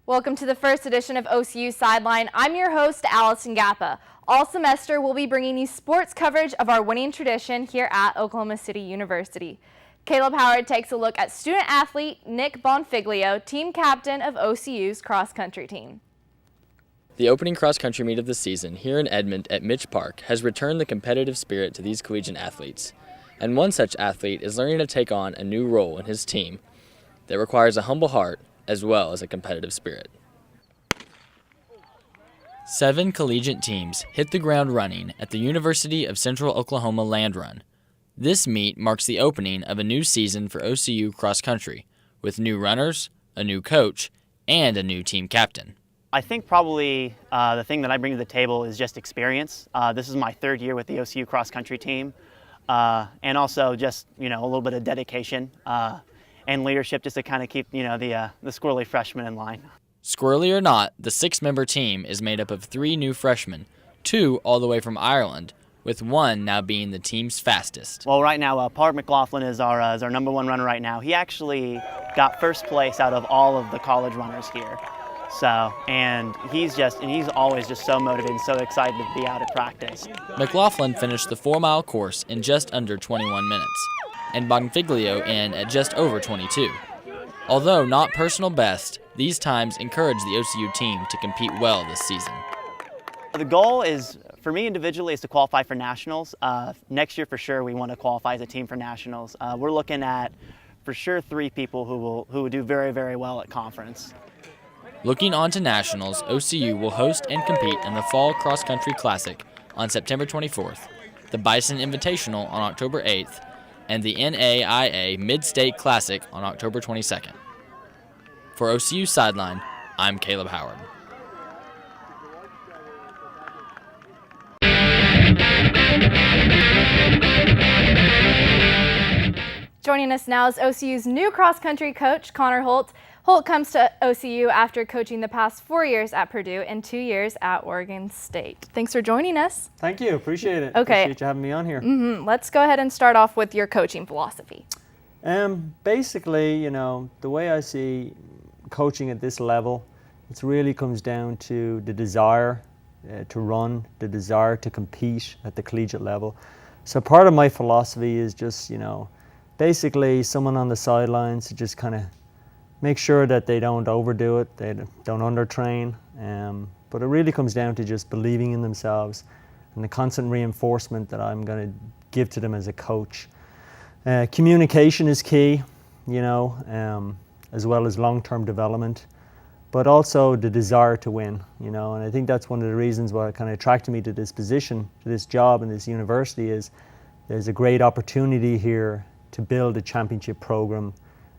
Welcome to the first edition of OCU Sideline. I'm your host, Allison Gappa. All semester, we'll be bringing you sports coverage of our winning tradition here at Oklahoma City University. Caleb Howard takes a look at student athlete Nick Bonfiglio, team captain of OCU's cross-country team. The opening cross-country meet of the season here in Edmond at Mitch Park has returned the competitive spirit to these collegiate athletes. And one such athlete is learning to take on a new role in his team that requires a humble heart as well as a competitive spirit. 7 collegiate teams hit the ground running at the University of Central Oklahoma Land Run. This meet marks the opening of a new season for OCU cross country, with new runners, a new coach, and a new team captain. I think probably the thing that I bring to the table is just experience. This is my 3rd year with the OCU cross country team, and also just a little bit of dedication and leadership just to kind of keep the squirrely freshmen in line. Squirrely or not, the 6-member team is made up of 3 new freshmen, 2 all the way from Ireland, with 1 now being the team's fastest. Well, right now, Park McLaughlin is our #1 runner right now. He actually got first place out of all of the college runners here. So, and he's always just so motivated and so excited to be out at practice. McLaughlin finished the 4-mile course in just under 21 minutes, and Bonfiglio in at just over 22. Although not personal best, these times encourage the OCU team to compete well this season. The goal is, for me individually, is to qualify for nationals. Next year for sure we want to qualify as a team for nationals. We're looking at for sure 3 people who will do very, very well at conference. Looking on to nationals, OCU will host and compete in the Fall Cross Country Classic on September 24th, the Bison Invitational on October 8th, and the NAIA Mid-State Classic on October 22nd. For OCU Sideline, I'm Caleb Howard. Joining us now is OCU's new cross-country coach, Connor Holt. Holt comes to OCU after coaching the past 4 years at Purdue and 2 years at Oregon State. Thanks for joining us. Thank you. Appreciate it. Okay. Appreciate you having me on here. Let's go ahead and start off with your coaching philosophy. Basically, the way I see coaching at this level, it really comes down to the desire to run, the desire to compete at the collegiate level. So part of my philosophy is just, basically someone on the sidelines to just kind of make sure that they don't overdo it, they don't undertrain, but it really comes down to just believing in themselves and the constant reinforcement that I'm going to give to them as a coach. Communication is key, as well as long-term development, but also the desire to win, and I think that's one of the reasons why it kind of attracted me to this position, to this job in this university, is there's a great opportunity here to build a championship program,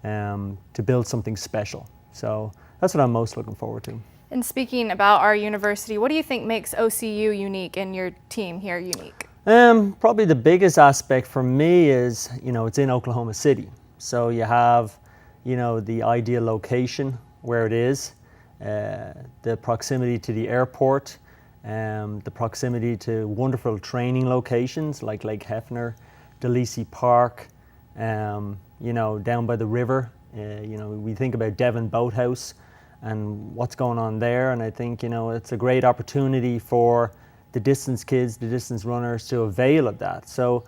to build something special. So that's what I'm most looking forward to. And speaking about our university, what do you think makes OCU unique and your team here unique? Probably the biggest aspect for me is, it's in Oklahoma City. So you have, the ideal location where it is, the proximity to the airport, the proximity to wonderful training locations like Lake Hefner, DeLisi Park, down by the river. We think about Devon Boathouse and what's going on there, and I think it's a great opportunity for the distance kids, the distance runners to avail of that. So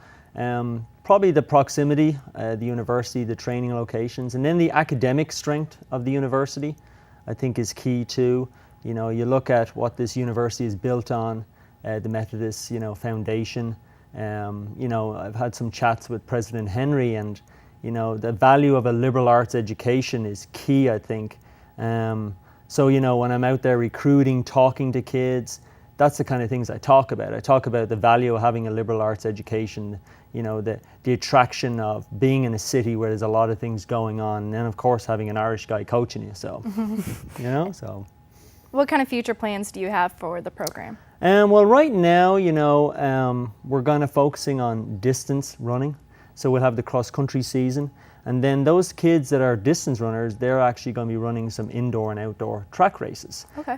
probably the proximity, the university, the training locations, and then the academic strength of the university I think is key too. You look at what this university is built on, the Methodist foundation. I've had some chats with President Henry, and the value of a liberal arts education is key, I think. So when I'm out there recruiting, talking to kids, that's the kind of things I talk about. I talk about the value of having a liberal arts education, the attraction of being in a city where there's a lot of things going on, and then of course having an Irish guy coaching you. So, so. What kind of future plans do you have for the program? Well, right now, we're kind of focusing on distance running. So we'll have the cross-country season. And then those kids that are distance runners, they're actually going to be running some indoor and outdoor track races. Okay.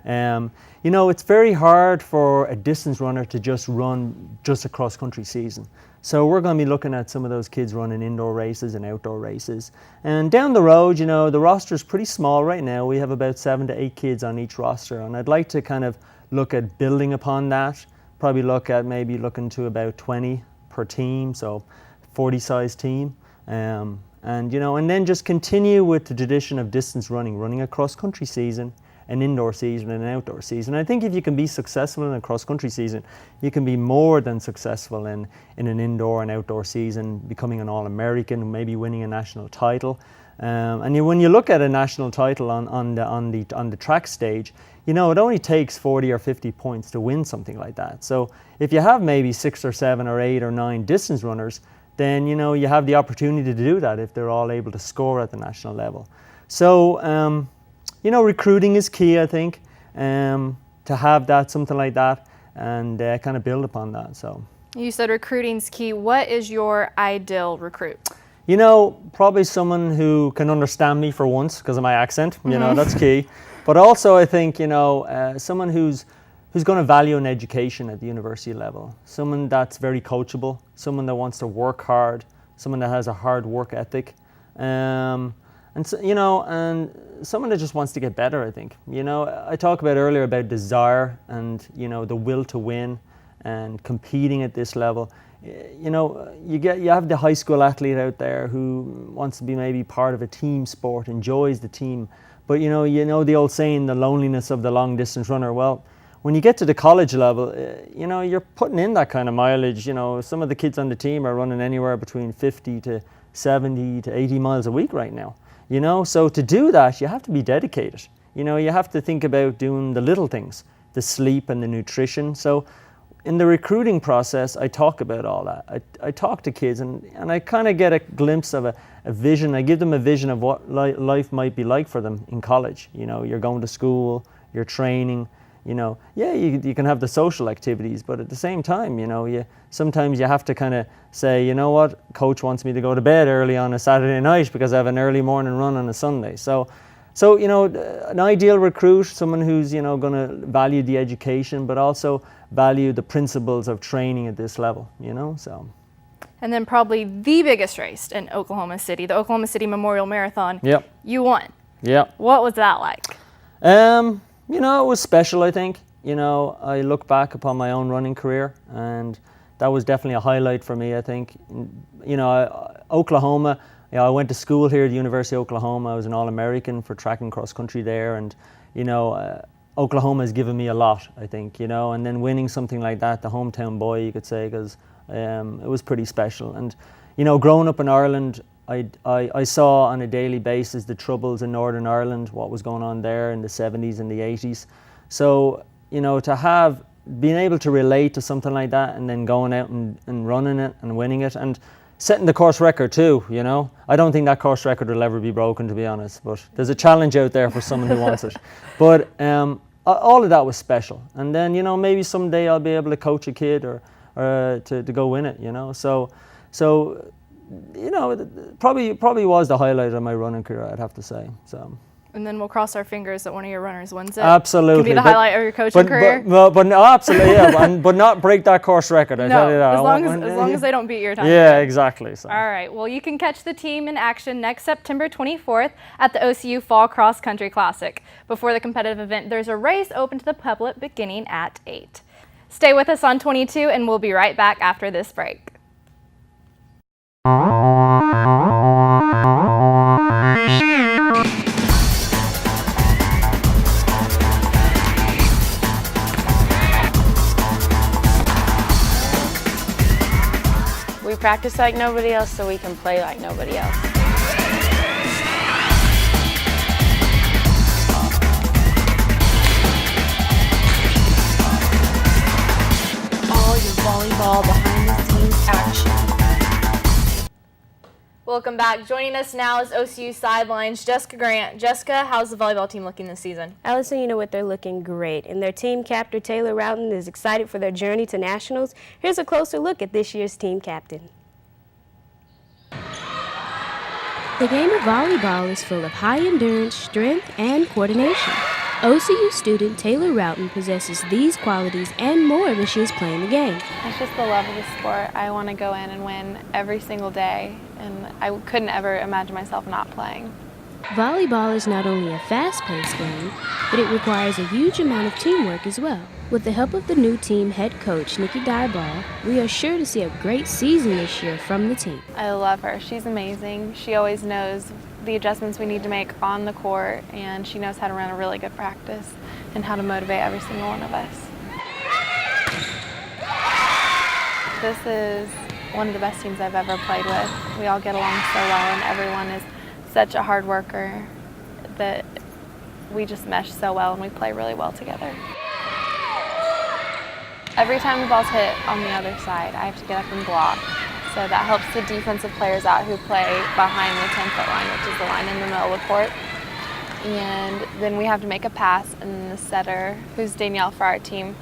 It's very hard for a distance runner to just run just a cross-country season. So we're going to be looking at some of those kids running indoor races and outdoor races. And down the road, you know, the roster is pretty small right now. We have about 7 to 8 kids on each roster, and I'd like to kind of look at building upon that. Probably look at maybe looking to about 20 per team, so 40-size team. And you know, and then just continue with the tradition of distance running a cross-country season, an indoor season and an outdoor season. I think if you can be successful in a cross-country season, you can be more than successful in an indoor and outdoor season, becoming an All-American, maybe winning a national title. And when you look at a national title on the track stage, you know, it only takes 40 or 50 points to win something like that. So if you have maybe 6 or 7 or 8 or 9 distance runners, then you know you have the opportunity to do that if they're all able to score at the national level. So you know, recruiting is key, I think, to have that, something like that, and kind of build upon that. So You said recruiting's key. What is your ideal recruit? You know, probably someone who can understand me for once because of my accent. You know, that's key. But also, I think, you know, someone who's going to value an education at the university level. Someone that's very coachable. Someone that wants to work hard. Someone that has a hard work ethic. And so, you know, and someone that just wants to get better, I think. You know, I talked about earlier about desire and, you know, the will to win and competing at this level. You know, you have the high school athlete out there who wants to be maybe part of a team sport, enjoys the team. But you know the old saying, the loneliness of the long distance runner. Well, when you get to the college level, you know, you're putting in that kind of mileage. You know, some of the kids on the team are running anywhere between 50 to 70 to 80 miles a week right now. You know, so to do that, you have to be dedicated. You know, you have to think about doing the little things, the sleep and the nutrition. So in the recruiting process, I talk about all that. I talk to kids and I kind of get a glimpse of a vision. I give them a vision of what life might be like for them in college. You know, you're going to school, you're training, you know. Yeah, you can have the social activities, but at the same time, you know, sometimes you have to kind of say, you know what, coach wants me to go to bed early on a Saturday night because I have an early morning run on a Sunday. So you know, an ideal recruit, someone who's, you know, going to value the education, but also value the principles of training at this level, you know, so. And then probably the biggest race in Oklahoma City, the Oklahoma City Memorial Marathon. Yep. You won. Yep. What was that like? You know, it was special, I think. You know, I look back upon my own running career and that was definitely a highlight for me, I think. You know, Oklahoma, you know, I went to school here at the University of Oklahoma. I was an All-American for track and cross country there, and you know, Oklahoma has given me a lot, I think, you know, and then winning something like that, the hometown boy, you could say, because it was pretty special. And you know, growing up in Ireland, I saw on a daily basis the troubles in Northern Ireland, what was going on there in the 70s and the 80s. So you know, to have been able to relate to something like that and then going out and running it and winning it and setting the course record too, you know. I don't think that course record will ever be broken, to be honest, but there's a challenge out there for someone who wants it. But all of that was special. And then, you know, maybe someday I'll be able to coach a kid or to go win it, you know. So you know, it probably was the highlight of my running career, I'd have to say. So. And then we'll cross our fingers that one of your runners wins it. Absolutely. Could be the highlight of your coaching career. But no, absolutely, yeah. but not break that course record, I tell you that. As long as they don't beat your time. Yeah, exactly. So. All right. Well, you can catch the team in action next September 24th at the OCU Fall Cross Country Classic. Before the competitive event, there's a race open to the public beginning at 8. Stay with us on 22, and we'll be right back after this break. We practice like nobody else so we can play like nobody else. All your volleyball behind the scenes action. Welcome back. Joining us now is OCU Sideline's Jessica Grant. Jessica, how's the volleyball team looking this season? Allison, you know what, they're looking great. And their team captain, Taylor Routon, is excited for their journey to nationals. Here's a closer look at this year's team captain. The game of volleyball is full of high endurance, strength, and coordination. OCU student Taylor Roughton possesses these qualities and more when she is playing the game. It's just the love of the sport. I want to go in and win every single day, and I couldn't ever imagine myself not playing. Volleyball is not only a fast-paced game, but it requires a huge amount of teamwork as well. With the help of the new team head coach, Nikki Dieball, we are sure to see a great season this year from the team. I love her. She's amazing. She always knows the adjustments we need to make on the court, and she knows how to run a really good practice and how to motivate every single one of us. This is one of the best teams I've ever played with. We all get along so well, and everyone is such a hard worker that we just mesh so well and we play really well together. Every time the ball's hit on the other side, I have to get up and block. So that helps the defensive players out who play behind the 10-foot line, which is the line in the middle of the court. And then we have to make a pass, and the setter, who's Danielle for our team,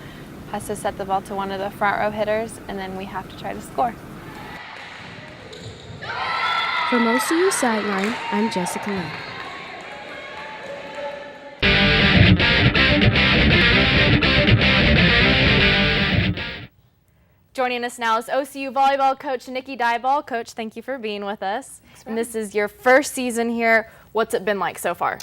has to set the ball to one of the front row hitters, and then we have to try to score. From OCU Sideline, I'm Jessica Lane. Joining us now is OCU volleyball coach Nikki Dieball. Coach, thank you for being with us. And this is your first season here. What's it been like so far?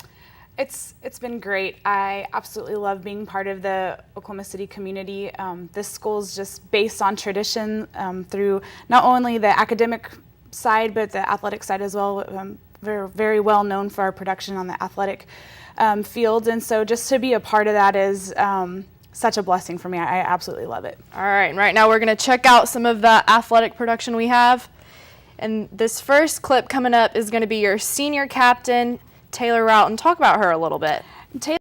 It's been great. I absolutely love being part of the Oklahoma City community. This school is just based on tradition through not only the academic side, but the athletic side as well. We're very well known for our production on the athletic field, and so just to be a part of that is such a blessing for me. I absolutely love it. All right, and right now we're going to check out some of the athletic production we have. And this first clip coming up is going to be your senior captain, Taylor Roughton. Talk about her a little bit. Taylor